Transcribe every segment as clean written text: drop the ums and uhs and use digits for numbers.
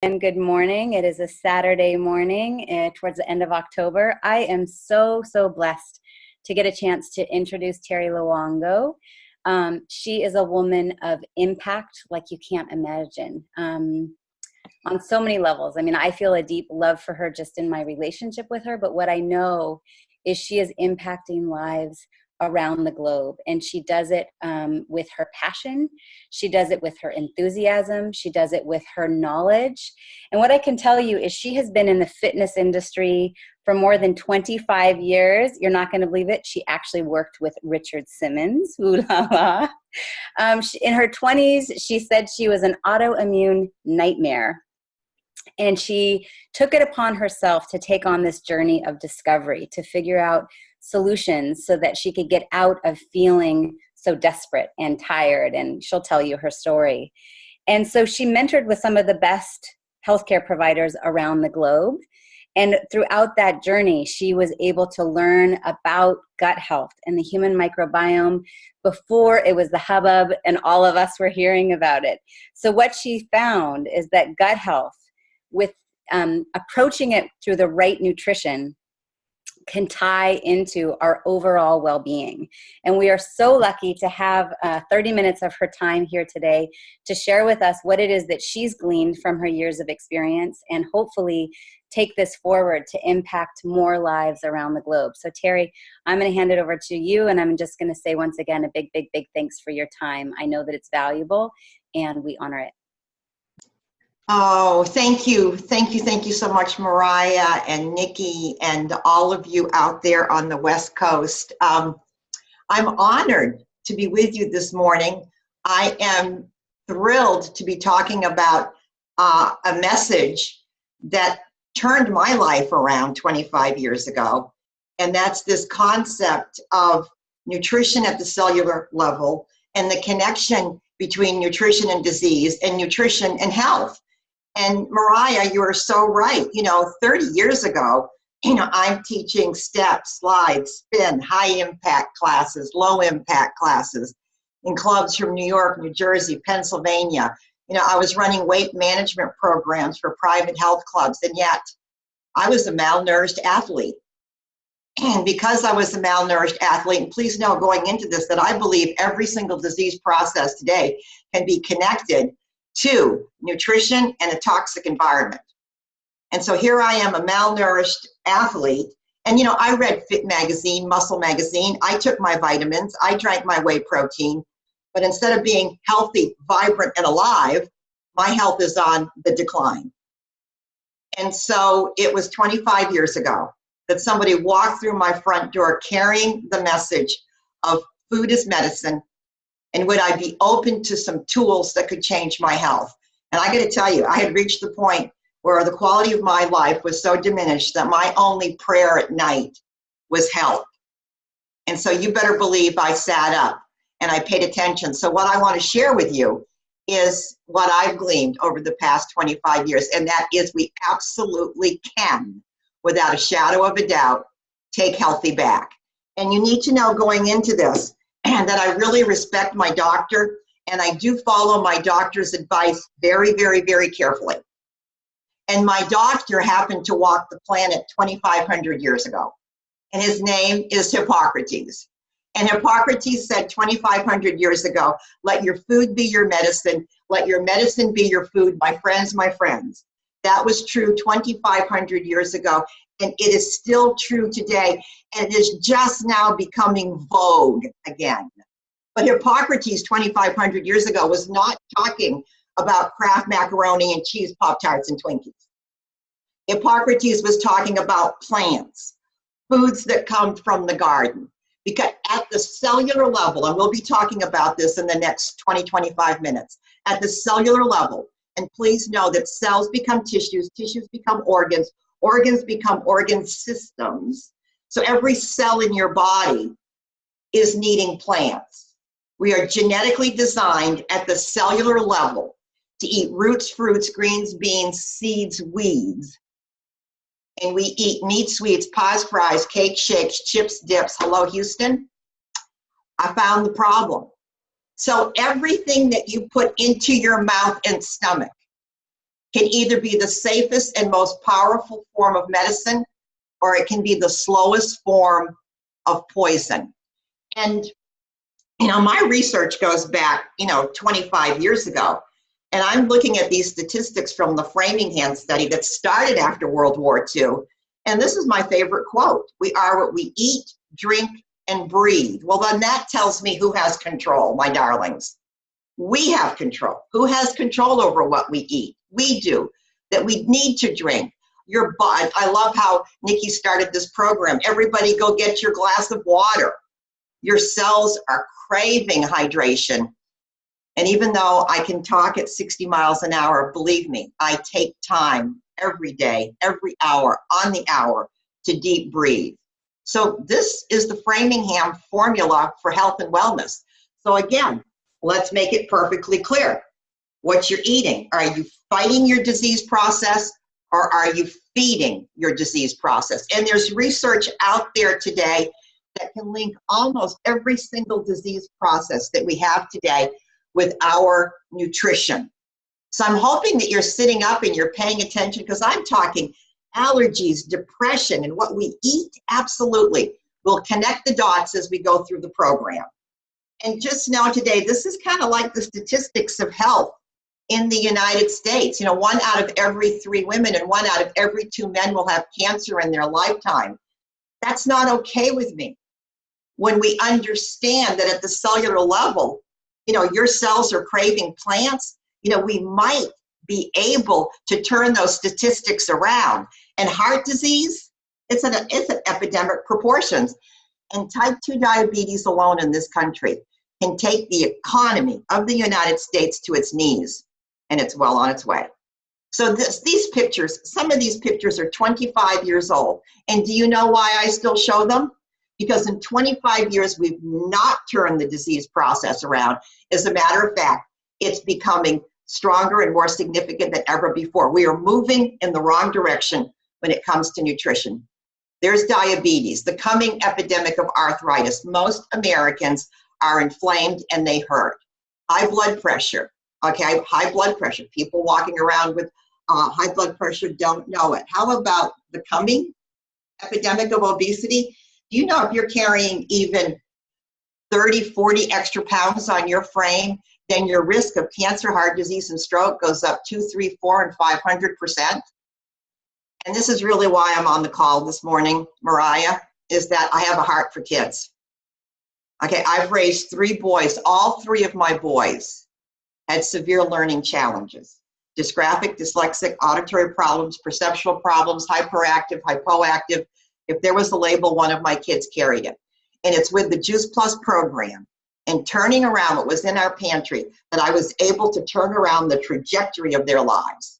And good morning. It is a Saturday morning towards the end of October. I am so blessed to get a chance to introduce Terri Luongo. She is a woman of impact like you can't imagine on so many levels. I mean, I feel a deep love for her just in my relationship with her, but what I know is she is impacting lives around the globe, and she does it with her passion. She does it with her enthusiasm. She does it with her knowledge. And what I can tell you is she has been in the fitness industry for more than 25 years. You're not going to believe it. She actually worked with Richard Simmons. Ooh la la. In her 20s, she said she was an autoimmune nightmare. And she took it upon herself to take on this journey of discovery, to figure out solutions so that she could get out of feeling so desperate and tired. And she'll tell you her story. And so she mentored with some of the best healthcare providers around the globe. And throughout that journey, she was able to learn about gut health and the human microbiome before it was the hubbub and all of us were hearing about it. So what she found is that gut health, with approaching it through the right nutrition, can tie into our overall well-being. And we are so lucky to have 30 minutes of her time here today to share with us what it is that she's gleaned from her years of experience and hopefully take this forward to impact more lives around the globe. So Terri, I'm going to hand it over to you, and I'm just going to say once again a big thanks for your time. I know that it's valuable and we honor it. Oh, thank you. Thank you so much, Mariah and Nikki and all of you out there on the West Coast. I'm honored to be with you this morning. I am thrilled to be talking about a message that turned my life around 25 years ago. And that's this concept of nutrition at the cellular level and the connection between nutrition and disease and nutrition and health. And Mariah, you are so right. 30 years ago, I'm teaching step, slide, spin, high impact classes, low impact classes in clubs from New York, New Jersey, Pennsylvania. I was running weight management programs for private health clubs, and yet I was a malnourished athlete. And because I was a malnourished athlete, and please know going into this that I believe every single disease process today can be connected to nutrition and a toxic environment. And so here I am, a malnourished athlete. And I read Fit Magazine, Muscle Magazine. I took my vitamins. I drank my whey protein. But instead of being healthy, vibrant, and alive, my health is on the decline. And so it was 25 years ago that somebody walked through my front door carrying the message of food is medicine. And would I be open to some tools that could change my health? And I got to tell you, I had reached the point where the quality of my life was so diminished that my only prayer at night was help. And so you better believe I sat up and I paid attention. So what I want to share with you is what I've gleaned over the past 25 years. And that is we absolutely can, without a shadow of a doubt, take healthy back. And you need to know going into this, and that I really respect my doctor, and I do follow my doctor's advice very carefully. And my doctor happened to walk the planet 2,500 years ago, and his name is Hippocrates. And Hippocrates said 2,500 years ago, let your food be your medicine, let your medicine be your food, my friends, my friends. That was true 2,500 years ago, and it is still true today, and it is just now becoming vogue again. But Hippocrates 2,500 years ago was not talking about Kraft macaroni and cheese Pop-Tarts and Twinkies. Hippocrates was talking about plants, foods that come from the garden. Because at the cellular level, and we'll be talking about this in the next 20-25 minutes, at the cellular level, and please know that cells become tissues, tissues become organs, organs become organ systems. So every cell in your body is needing plants. We are genetically designed at the cellular level to eat roots, fruits, greens, beans, seeds, weeds. And we eat meat, sweets, pies, fries, cake, shakes, chips, dips. Hello, Houston. I found the problem. So everything that you put into your mouth and stomach can either be the safest and most powerful form of medicine, or it can be the slowest form of poison. And, my research goes back, 25 years ago. And I'm looking at these statistics from the Framingham study that started after World War II. And this is my favorite quote: "We are what we eat, drink, and breathe." Well, then that tells me who has control, my darlings. We have control. Who has control over what we eat? We do. That we need to drink. Your body. I love how Nikki started this program. Everybody go get your glass of water. Your cells are craving hydration. And even though I can talk at 60 miles an hour, believe me, I take time every day, every hour, on the hour, to deep breathe. So this is the Framingham formula for health and wellness. So again, let's make it perfectly clear what you're eating. Are you fighting your disease process, or are you feeding your disease process? And there's research out there today that can link almost every single disease process that we have today with our nutrition. So I'm hoping that you're sitting up and you're paying attention, because I'm talking allergies, depression, and what we eat. Absolutely. We'll connect the dots as we go through the program. And just know today, this is kind of like the statistics of health in the United States. 1 out of every 3 women and 1 out of every 2 men will have cancer in their lifetime. That's not okay with me. When we understand that at the cellular level, your cells are craving plants, we might be able to turn those statistics around. And heart disease, it's an epidemic proportions. And type 2 diabetes alone in this country can take the economy of the United States to its knees, and it's well on its way. So these pictures, some of these pictures are 25 years old. And do you know why I still show them? Because in 25 years, we've not turned the disease process around. As a matter of fact, it's becoming stronger and more significant than ever before. We are moving in the wrong direction when it comes to nutrition. There's diabetes, the coming epidemic of arthritis. Most Americans are inflamed and they hurt. High blood pressure, okay? High blood pressure. People walking around with high blood pressure don't know it. How about the coming epidemic of obesity? Do you know if you're carrying even 30, 40 extra pounds on your frame, then your risk of cancer, heart disease, and stroke goes up 2, 3, 4, and 500%? And this is really why I'm on the call this morning, Mariah, is that I have a heart for kids. Okay, I've raised 3 boys. All 3 of my boys had severe learning challenges: dysgraphic, dyslexic, auditory problems, perceptual problems, hyperactive, hypoactive. If there was a label, one of my kids carried it. And it's with the Juice Plus program and turning around what was in our pantry that I was able to turn around the trajectory of their lives.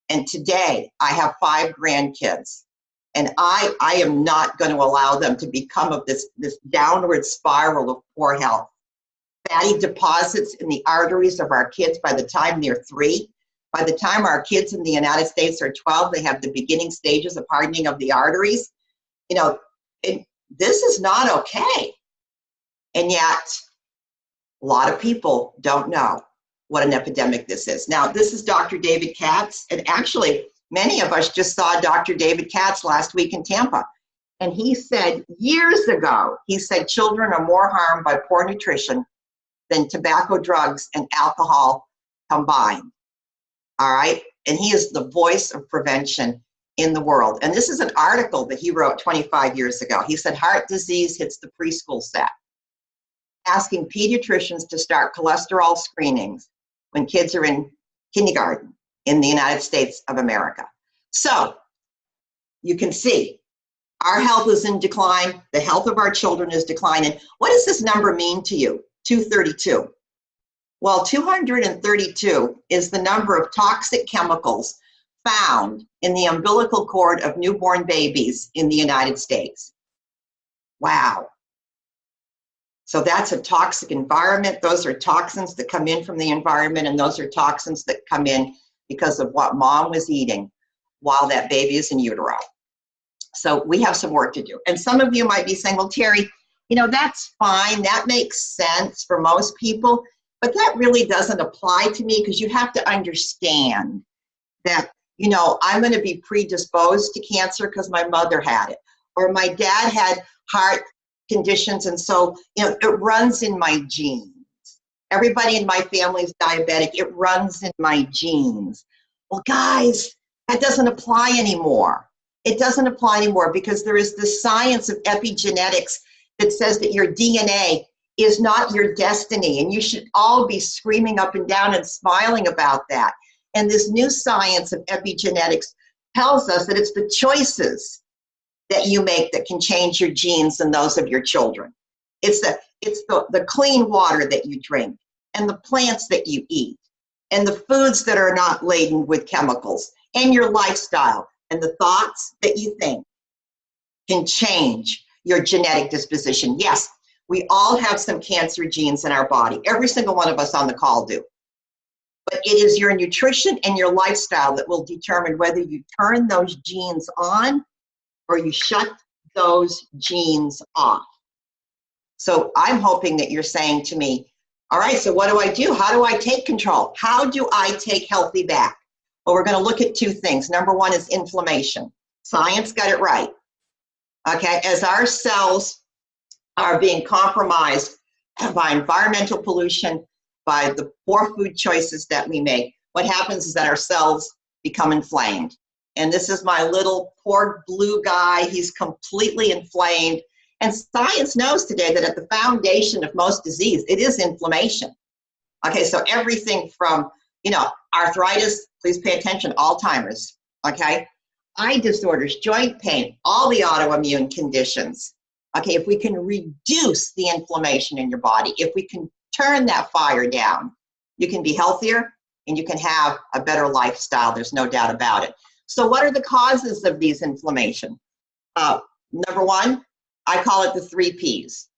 And today I have 5 grandkids, and I am not going to allow them to become of this downward spiral of poor health. Fatty deposits in the arteries of our kids by the time they're 3. By the time our kids in the United States are 12, they have the beginning stages of hardening of the arteries. This is not okay. And yet, a lot of people don't know what an epidemic this is. Now, this is Dr. David Katz, and actually, many of us just saw Dr. David Katz last week in Tampa. And he said years ago, children are more harmed by poor nutrition than tobacco, drugs, and alcohol combined. All right? And he is the voice of prevention in the world. And this is an article that he wrote 25 years ago. He said, heart disease hits the preschool set, asking pediatricians to start cholesterol screenings when kids are in kindergarten in the United States of America. So you can see our health is in decline. The health of our children is declining. What does this number mean to you? 232. Well, 232 is the number of toxic chemicals found in the umbilical cord of newborn babies in the United States. Wow. So that's a toxic environment. Those are toxins that come in from the environment, and those are toxins that come in because of what mom was eating while that baby is in utero. So we have some work to do. And some of you might be saying, well, Terri, that's fine. That makes sense for most people. But that really doesn't apply to me, because you have to understand that, you know, I'm going to be predisposed to cancer because my mother had it, or my dad had heart conditions, and so, you know, it runs in my genes. Everybody in my family is diabetic. It runs in my genes. Well, guys, that doesn't apply anymore. It doesn't apply anymore because there is the science of epigenetics that says that your DNA is not your destiny, and you should all be screaming up and down and smiling about that. And this new science of epigenetics tells us that it's the choices that you make that can change your genes and those of your children. It's the clean water that you drink, and the plants that you eat, and the foods that are not laden with chemicals, and your lifestyle, and the thoughts that you think can change your genetic disposition. Yes, we all have some cancer genes in our body. Every single one of us on the call do. But it is your nutrition and your lifestyle that will determine whether you turn those genes on or you shut those genes off. So I'm hoping that you're saying to me, all right, so what do I do? How do I take control? How do I take healthy back? Well, we're going to look at two things. Number one is inflammation. Science got it right. Okay, as our cells are being compromised by environmental pollution, by the poor food choices that we make, what happens is that our cells become inflamed. And this is my little poor blue guy. He's completely inflamed. And science knows today that at the foundation of most disease, it is inflammation. Okay, so everything from, you know, arthritis, please pay attention, Alzheimer's, okay? Eye disorders, joint pain, all the autoimmune conditions. Okay, if we can reduce the inflammation in your body, if we can turn that fire down, you can be healthier and you can have a better lifestyle. There's no doubt about it. So what are the causes of these inflammation? Number one, I call it the 3 Ps.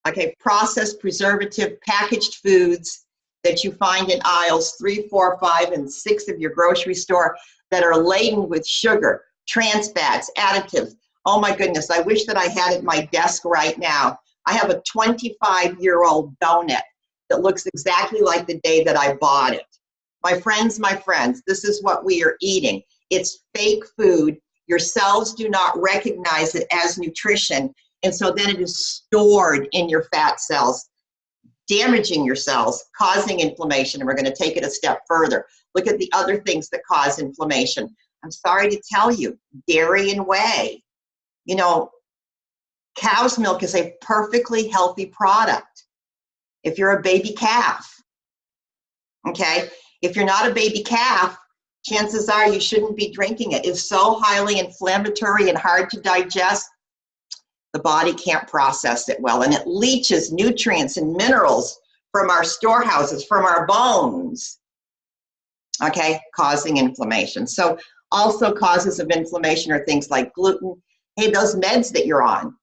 Okay, processed, preservative, packaged foods that you find in aisles 3, 4, 5, and 6 of your grocery store that are laden with sugar, trans fats, additives. Oh my goodness, I wish that I had at my desk right now. I have a 25-year-old donut that looks exactly like the day that I bought it. My friends, this is what we are eating. It's fake food. Your cells do not recognize it as nutrition, and so then it is stored in your fat cells, damaging your cells, causing inflammation, and we're going to take it a step further. Look at the other things that cause inflammation. I'm sorry to tell you, dairy and whey. You know, cow's milk is a perfectly healthy product if you're a baby calf, okay? If you're not a baby calf, chances are you shouldn't be drinking it. It's so highly inflammatory and hard to digest, the body can't process it well, and it leaches nutrients and minerals from our storehouses, from our bones, okay, causing inflammation. So also causes of inflammation are things like gluten. Hey, those meds that you're on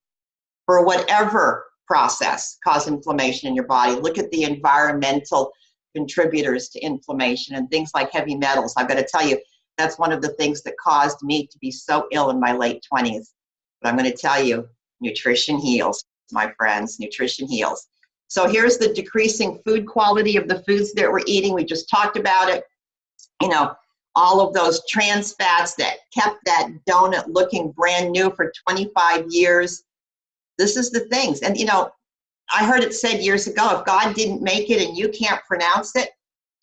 for whatever process cause inflammation in your body. Look at the environmental contributors to inflammation and things like heavy metals. I've got to tell you, that's one of the things that caused me to be so ill in my late 20s. But I'm going to tell you, nutrition heals, my friends, nutrition heals. So here's the decreasing food quality of the foods that we're eating. We just talked about it. You know, all of those trans fats that kept that donut looking brand new for 25 years. This is the things. And, you know, I heard it said years ago, if God didn't make it and you can't pronounce it,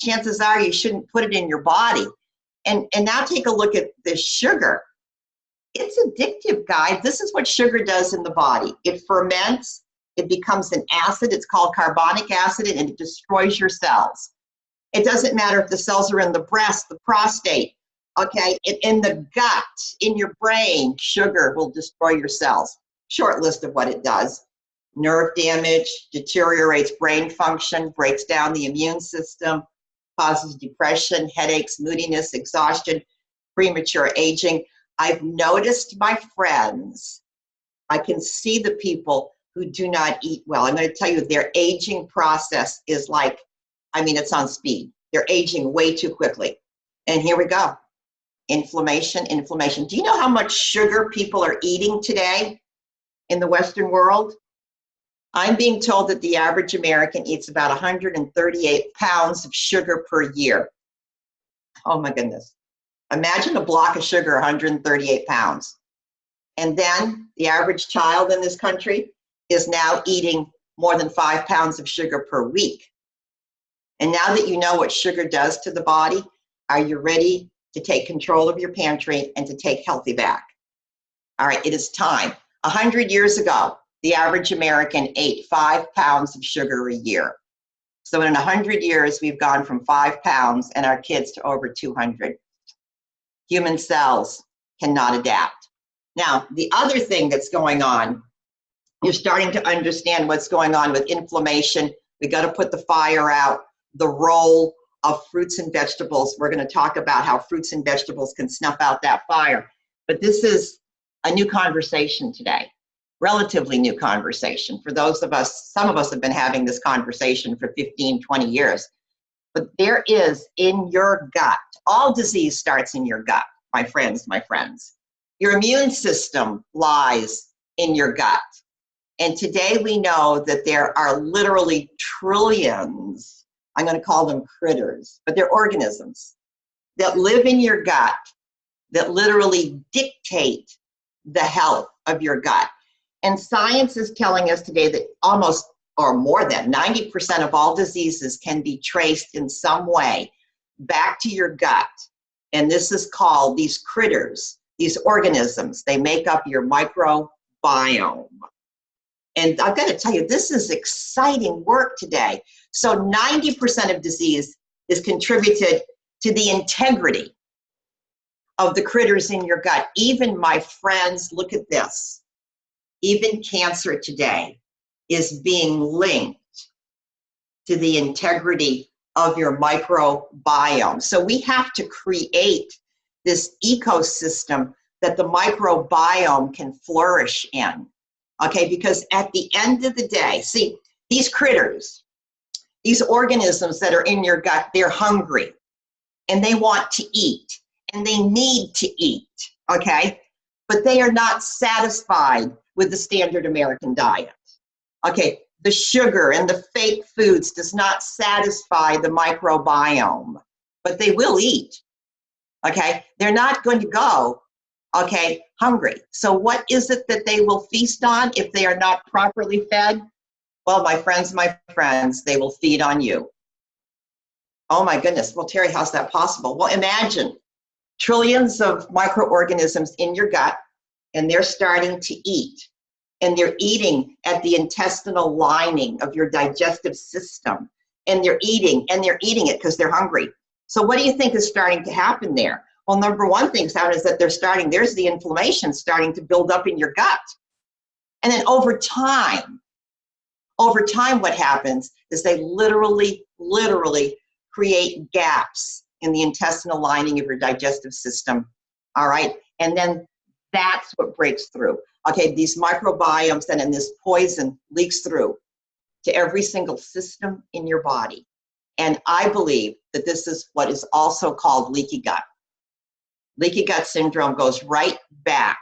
chances are you shouldn't put it in your body. And now take a look at this sugar. It's addictive, guys. This is what sugar does in the body. It ferments, it becomes an acid. It's called carbonic acid, and it destroys your cells. It doesn't matter if the cells are in the breast, the prostate, okay, in the gut, in your brain, sugar will destroy your cells. Short list of what it does. Nerve damage, deteriorates brain function, breaks down the immune system, causes depression, headaches, moodiness, exhaustion, premature aging. I've noticed my friends, I can see the people who do not eat well. I'm going to tell you, their aging process is like, I mean, it's on speed. They're aging way too quickly. And here we go. Inflammation, inflammation. Do you know how much sugar people are eating today in the Western world? I'm being told that the average American eats about 138 pounds of sugar per year. Oh my goodness. Imagine a block of sugar, 138 pounds. And then the average child in this country is now eating more than 5 pounds of sugar per week. And now that you know what sugar does to the body, are you ready to take control of your pantry and to take healthy back? All right, it is time. 100 years ago, the average American ate 5 pounds of sugar a year. So in 100 years, we've gone from 5 pounds and our kids to over 200. Human cells cannot adapt. Now, the other thing that's going on, you're starting to understand what's going on with inflammation. We got to put the fire out, the role of fruits and vegetables. We're going to talk about how fruits and vegetables can snuff out that fire. But this is a new conversation today, relatively new conversation. For those of us, some of us have been having this conversation for 15, 20 years. But there is in your gut, all disease starts in your gut, my friends, my friends. Your immune system lies in your gut. And today we know that there are literally trillions, I'm going to call them critters, but they're organisms that live in your gut that literally dictate the health of your gut. And science is telling us today that almost, or more than 90% of all diseases can be traced in some way back to your gut. And this is called, these critters, these organisms, they make up your microbiome. And I've got to tell you, this is exciting work today. So 90% of disease is contributed to the integrity of the critters in your gut. Even, my friends, look at this. Even cancer today is being linked to the integrity of your microbiome. So we have to create this ecosystem that the microbiome can flourish in. Okay, because at the end of the day, see, these critters, these organisms that are in your gut, they're hungry and they want to eat and they need to eat, okay? But they are not satisfied with the standard American diet. Okay, the sugar and the fake foods does not satisfy the microbiome, but they will eat, okay? They're not going to go, okay, hungry. So what is it that they will feast on if they are not properly fed? Well, my friends, they will feed on you. Oh my goodness, well, Terri, how's that possible? Well, imagine trillions of microorganisms in your gut, and they're starting to eat. And they're eating at the intestinal lining of your digestive system. And they're eating it because they're hungry. So what do you think is starting to happen there? Well, number one thing is that there's the inflammation starting to build up in your gut. And then over time, what happens is they literally create gaps in the intestinal lining of your digestive system, all right? And then that's what breaks through. Okay, these microbiomes and this poison leaks through to every single system in your body. And I believe that this is what is also called leaky gut. Leaky gut syndrome goes right back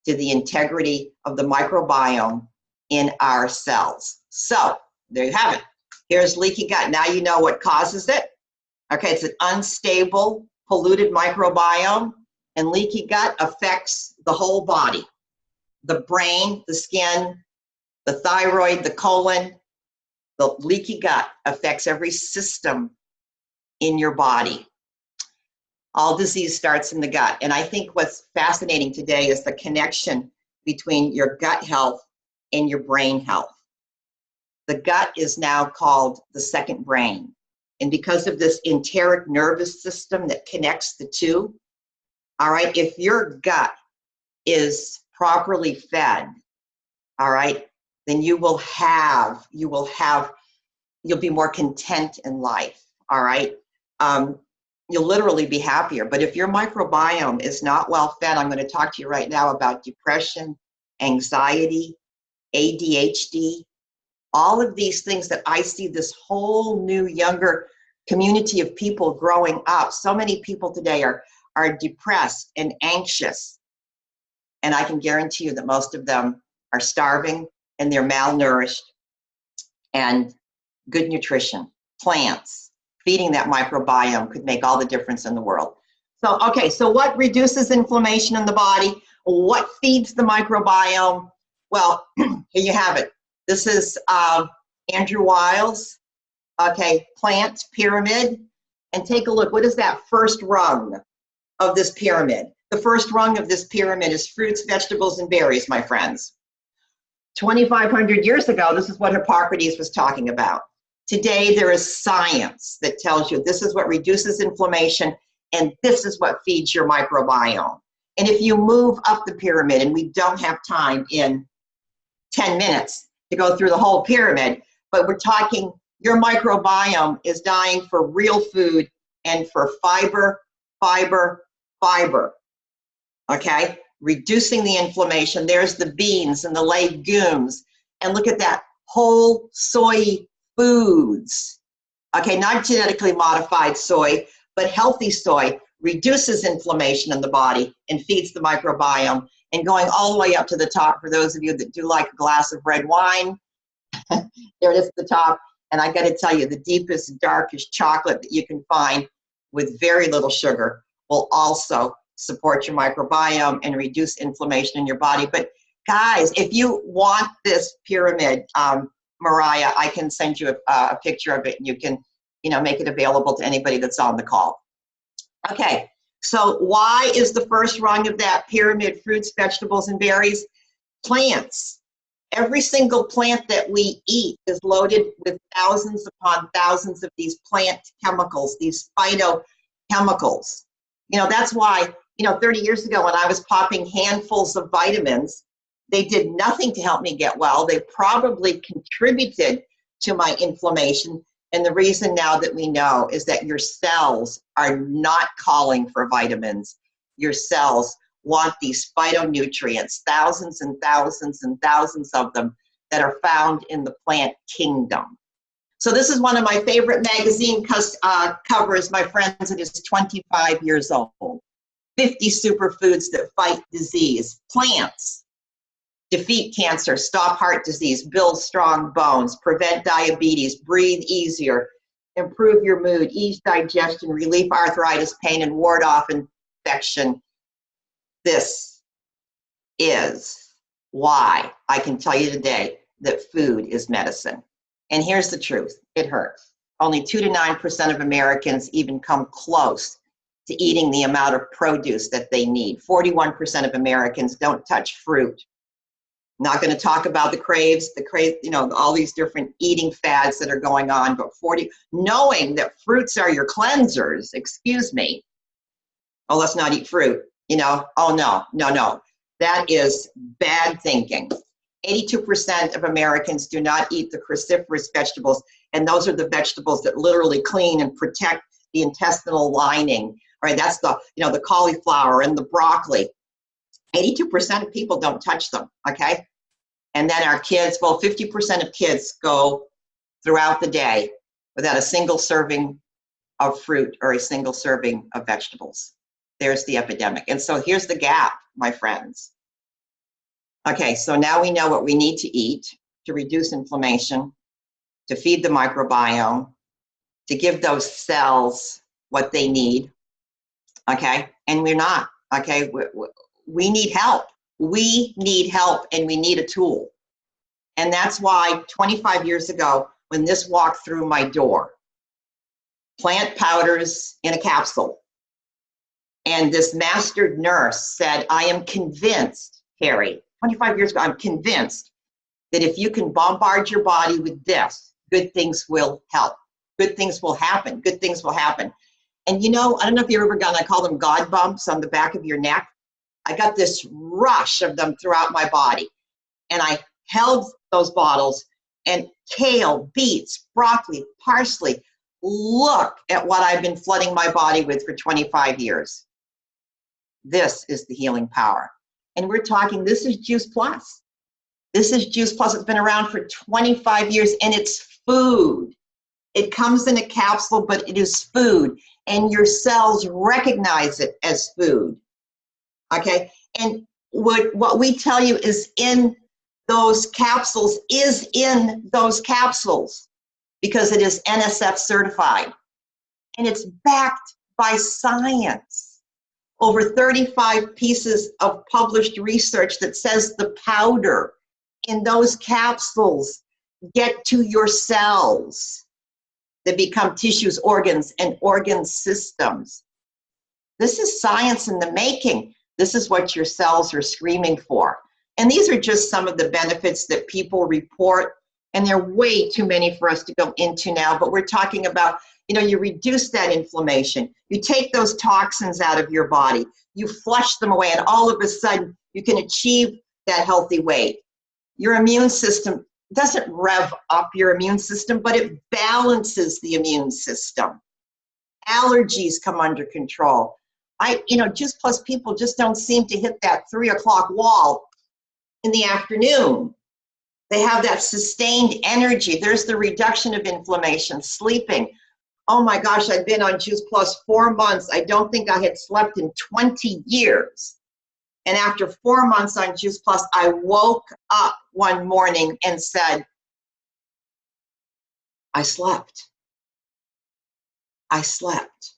to the integrity of the microbiome in our cells. So there you have it. Here's leaky gut. Now you know what causes it. Okay, it's an unstable, polluted microbiome, and leaky gut affects the whole body. The brain, the skin, the thyroid, the colon. The leaky gut affects every system in your body. All disease starts in the gut. And I think what's fascinating today is the connection between your gut health and your brain health. The gut is now called the second brain. And because of this enteric nervous system that connects the two, all right, if your gut is properly fed, all right, then you'll be more content in life, all right? You'll literally be happier. But if your microbiome is not well fed, I'm going to talk to you right now about depression, anxiety, ADHD, all of these things that I see this whole new younger community of people growing up. So many people today are depressed and anxious. And I can guarantee you that most of them are starving and they're malnourished. And good nutrition, plants, feeding that microbiome could make all the difference in the world. So, okay, so what reduces inflammation in the body? What feeds the microbiome? Well, here you have it. This is Andrew Weil's, okay, plant pyramid. And take a look. What is that first rung of this pyramid? The first rung of this pyramid is fruits, vegetables, and berries, my friends. 2,500 years ago, this is what Hippocrates was talking about. Today, there is science that tells you this is what reduces inflammation and this is what feeds your microbiome. And if you move up the pyramid, and we don't have time in 10 minutes to go through the whole pyramid, but we're talking your microbiome is dying for real food and for fiber, fiber, fiber. Okay? Reducing the inflammation. There's the beans and the legumes. And look at that, whole soy foods. Okay, not genetically modified soy, but healthy soy reduces inflammation in the body and feeds the microbiome. And going all the way up to the top, for those of you that do like a glass of red wine, there it is at the top. And I got to tell you, the deepest, darkest chocolate that you can find with very little sugar will also support your microbiome and reduce inflammation in your body. But guys, if you want this pyramid, Mariah, I can send you a picture of it, and you can, make it available to anybody that's on the call. Okay, so why is the first rung of that pyramid fruits, vegetables, and berries? Plants. Every single plant that we eat is loaded with thousands upon thousands of these plant chemicals, these phytochemicals. That's why, 30 years ago when I was popping handfuls of vitamins, they did nothing to help me get well. They probably contributed to my inflammation. And the reason now that we know is that your cells are not calling for vitamins. Your cells want these phytonutrients, thousands and thousands and thousands of them that are found in the plant kingdom. So this is one of my favorite magazine covers, my friends. It is 25 years old. 50 superfoods that fight disease. Plants defeat cancer, stop heart disease, build strong bones, prevent diabetes, breathe easier, improve your mood, ease digestion, relieve arthritis, pain, and ward off infection. This is why I can tell you today that food is medicine. And here's the truth, it hurts. Only 2 to 9% of Americans even come close to eating the amount of produce that they need. 41% of Americans don't touch fruit. Not going to talk about the craves, all these different eating fads that are going on, but knowing that fruits are your cleansers, excuse me. Oh, let's not eat fruit. Oh no. That is bad thinking. 82% of Americans do not eat the cruciferous vegetables, and those are the vegetables that literally clean and protect the intestinal lining. Right? That's the cauliflower and the broccoli. 82% of people don't touch them, okay? And then our kids, 50% of kids go throughout the day without a single serving of fruit or a single serving of vegetables. There's the epidemic. And so here's the gap, my friends. Okay, so now we know what we need to eat to reduce inflammation, to feed the microbiome, to give those cells what they need, okay? And we're not, okay? We need help. We need help, and we need a tool. And that's why 25 years ago, when this walked through my door, plant powders in a capsule, and this mastered nurse said, I am convinced, Terri, 25 years ago, I'm convinced that if you can bombard your body with this, good things will help. Good things will happen. Good things will happen. And I don't know if you've ever I call them God bumps on the back of your neck. I got this rush of them throughout my body. And I held those bottles, and kale, beets, broccoli, parsley. Look at what I've been flooding my body with for 25 years. This is the healing power. And we're talking, this is Juice Plus. This is Juice Plus. It's been around for 25 years, and it's food. It comes in a capsule, but it is food. And your cells recognize it as food. Okay? And what we tell you is in those capsules is in those capsules because it is NSF certified. And it's backed by science. over 35 pieces of published research that says the powder in those capsules get to your cells that become tissues, organs, and organ systems. This is science in the making. This is what your cells are screaming for. And these are just some of the benefits that people report, and there are way too many for us to go into now, but we're talking about, you reduce that inflammation. You take those toxins out of your body, you flush them away, and all of a sudden you can achieve that healthy weight. Your immune system doesn't rev up your immune system, but it balances the immune system. Allergies come under control. Juice Plus people just don't seem to hit that 3 o'clock wall in the afternoon. They have that sustained energy. There's the reduction of inflammation, sleeping. Oh my gosh, I've been on Juice Plus 4 months. I don't think I had slept in 20 years. And after 4 months on Juice Plus, I woke up one morning and said, I slept. I slept.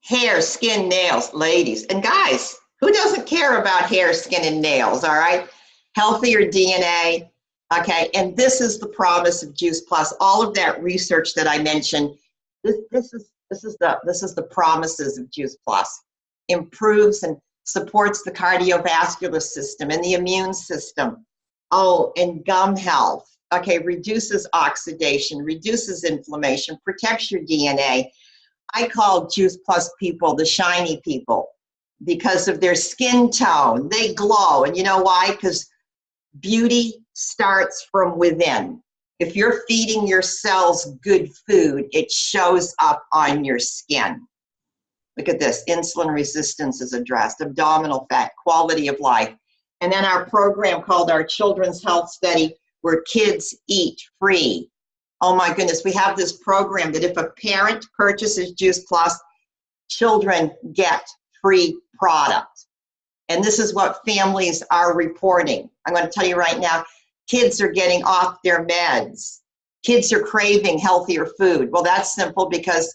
Hair, skin, nails, ladies and guys, who doesn't care about hair, skin, and nails, all right? Healthier DNA, okay? And this is the promise of Juice Plus. All of that research that I mentioned, this is the promises of Juice Plus. Improves and supports the cardiovascular system and the immune system. Oh, and gum health. Okay, reduces oxidation, reduces inflammation, protects your DNA. I call Juice Plus people the shiny people because of their skin tone. They glow. And you know why? Because beauty starts from within. If you're feeding your cells good food, it shows up on your skin. Look at this. Insulin resistance is addressed, abdominal fat, quality of life. And then our program called our Children's Health Study, where kids eat free. Oh my goodness, we have this program that if a parent purchases Juice Plus, children get free product. And this is what families are reporting. I'm going to tell you right now, kids are getting off their meds. Kids are craving healthier food. Well, that's simple because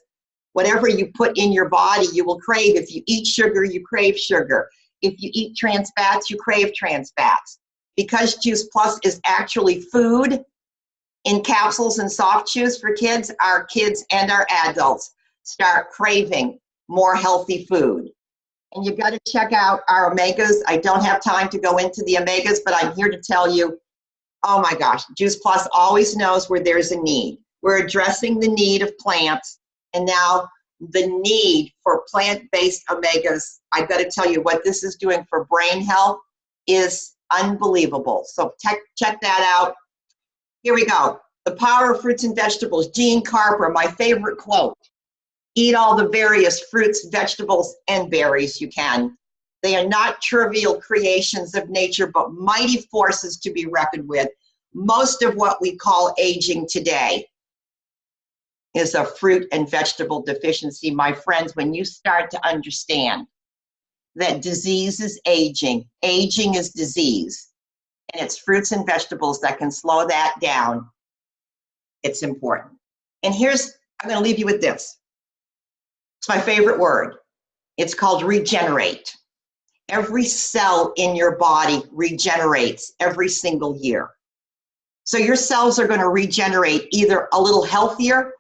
whatever you put in your body, you will crave. If you eat sugar, you crave sugar. If you eat trans fats, you crave trans fats. Because Juice Plus is actually food in capsules and soft chews for kids, our kids and our adults start craving more healthy food. And you've got to check out our omegas. I don't have time to go into the omegas, but I'm here to tell you, oh my gosh, Juice Plus always knows where there's a need. We're addressing the need of plants, and now the need for plant-based omegas. I've got to tell you what this is doing for brain health is unbelievable. So check that out. Here we go. The power of fruits and vegetables. Gene Carper, my favorite quote. Eat all the various fruits, vegetables, and berries you can. They are not trivial creations of nature, but mighty forces to be reckoned with. Most of what we call aging today is a fruit and vegetable deficiency. My friends, when you start to understand that disease is aging is disease, and it's fruits and vegetables that can slow that down, it's important. And I'm going to leave you with this. It's my favorite word. It's called regenerate. Every cell in your body regenerates every single year. So your cells are going to regenerate either a little healthier,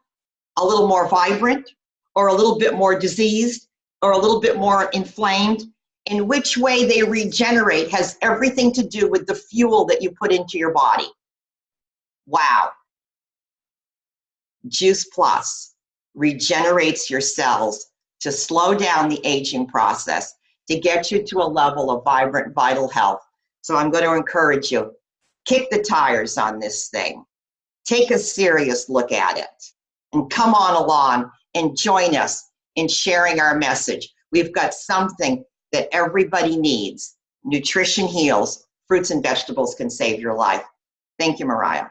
a little more vibrant, or a little bit more diseased, or a little bit more inflamed. In which way they regenerate has everything to do with the fuel that you put into your body. Wow. Juice Plus regenerates your cells to slow down the aging process, to get you to a level of vibrant, vital health. So I'm going to encourage you, kick the tires on this thing. Take a serious look at it and come on along and join us in sharing our message. We've got something that everybody needs. Nutrition heals. Fruits and vegetables can save your life. Thank you, Mariah.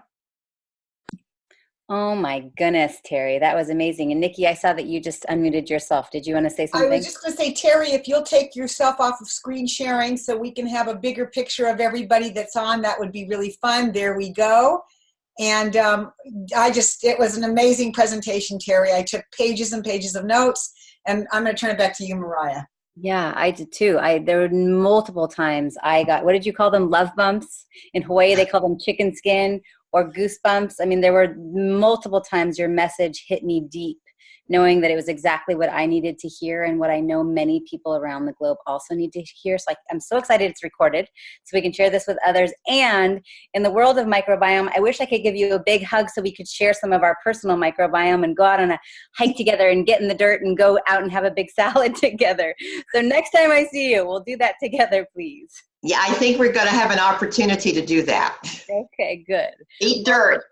Oh my goodness, Terri, that was amazing. And Nikki, I saw that you just unmuted yourself. Did you want to say something? I was just going to say, Terri, if you'll take yourself off of screen sharing so we can have a bigger picture of everybody that's on, that would be really fun. There we go. And it was an amazing presentation, Terri. I took pages and pages of notes, And I'm going to turn it back to you, Mariah. Yeah, I did too. There were multiple times I got, what did you call them? Love bumps. In Hawaii, they call them chicken skin or goosebumps. I mean, there were multiple times your message hit me deep, knowing that it was exactly what I needed to hear and what I know many people around the globe also need to hear. So I'm so excited it's recorded so we can share this with others. And in the world of microbiome, I wish I could give you a big hug so we could share some of our personal microbiome and go out on a hike together and get in the dirt and go out and have a big salad together. So next time I see you, we'll do that together, please. Yeah, I think we're going to have an opportunity to do that. Okay, good. Eat dirt.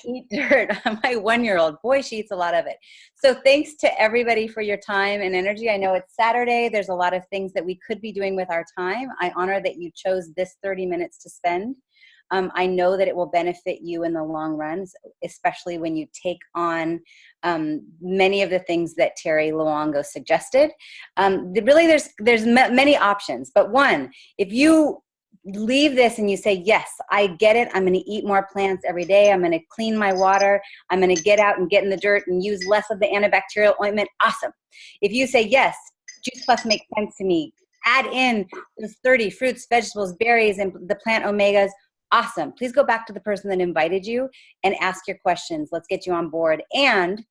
Eat dirt. My 1-year-old, boy, she eats a lot of it. So thanks to everybody for your time and energy. I know it's Saturday. There's a lot of things that we could be doing with our time. I honor that you chose this 30 minutes to spend. I know that it will benefit you in the long run, especially when you take on many of the things that Terri Luongo suggested. Really, there's many options, but one, if you leave this and you say, yes, I get it. I'm going to eat more plants every day. I'm going to clean my water. I'm going to get out and get in the dirt and use less of the antibacterial ointment. Awesome. If you say, yes, Juice Plus makes sense to me. Add in those 30 fruits, vegetables, berries, and the plant omegas. Awesome. Please go back to the person that invited you and ask your questions. Let's get you on board. And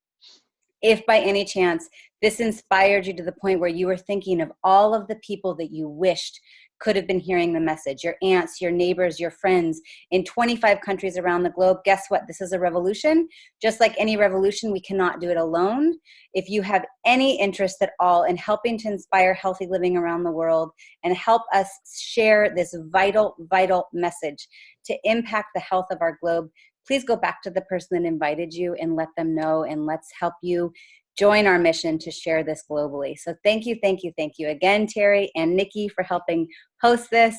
if by any chance this inspired you to the point where you were thinking of all of the people that you wished could have been hearing the message, your aunts, your neighbors, your friends in 25 countries around the globe, guess what? This is a revolution. Just like any revolution, we cannot do it alone. If you have any interest at all in helping to inspire healthy living around the world and help us share this vital, vital message to impact the health of our globe, please go back to the person that invited you and let them know, and let's help you join our mission to share this globally. So thank you, thank you, thank you again, Terri and Nikki, for helping host this.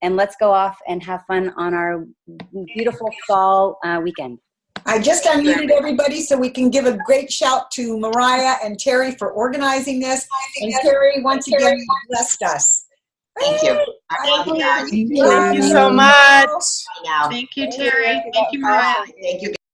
And let's go off and have fun on our beautiful fall weekend. I just unmuted everybody so we can give a great shout to Mariah and Terri for organizing this. And Terri, once again, blessed us. Thank you. Thank you so much. Thank you, Terri. Thank you, Mariah. Thank you.